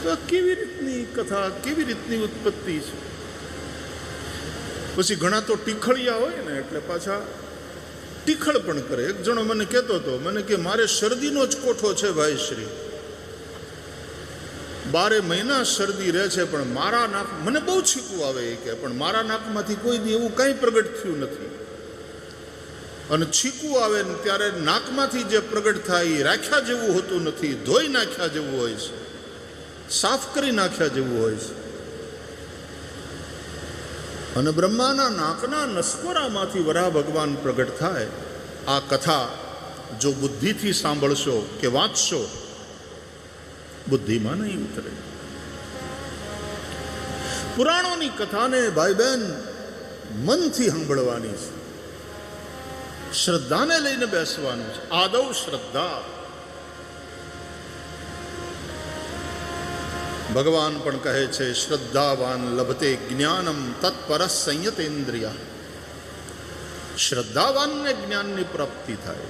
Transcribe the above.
તો કેવી રીતની કથા, કેવી રીતની ઉત્પત્તિ છે? પછી ઘણા તો ટીખળિયા હોય ને એટલે પાછા ટીખળ પણ કરે. એક જણો મને કહેતો હતો, મને કે મારે શરદીનો જ કોઠો છે ભાઈ શ્રી, 12 મહિના શરદી રહે છે, પણ મારા નાક, મને બહુ છીકવું આવે એ કે, પણ મારા નાકમાંથી કોઈ દી એવું કંઈ પ્રગટ થયું નથી. અને છીકવું આવે ને ત્યારે નાકમાંથી જે પ્રગટ થાય એ રાખ્યા જેવું હોતું નથી, ધોઈ નાખ્યા જેવું હોય છે, સાફ કરી નાખ્યા જેવું હોય છે. અને બ્રહ્માના નાકના નસકોરામાંથી વરાહ ભગવાન પ્રગટ થાય. આ કથા જો બુદ્ધિથી સાંભળશો કે વાંચશો, બુદ્ધિમાં નહીં ઉતરે. પુરાણોની કથાને ભાઈ બહેન મનથી સાંભળવાની છે, શ્રદ્ધાને લઈને બેસવાનું છે. આદૌ શ્રદ્ધા. ભગવાન પણ કહે છે, શ્રદ્ધાવાન લભતે જ્ઞાનમ તત્પર સંયતેન્દ્રિય. શ્રદ્ધાવાનને જ્ઞાનની પ્રાપ્તિ થાય.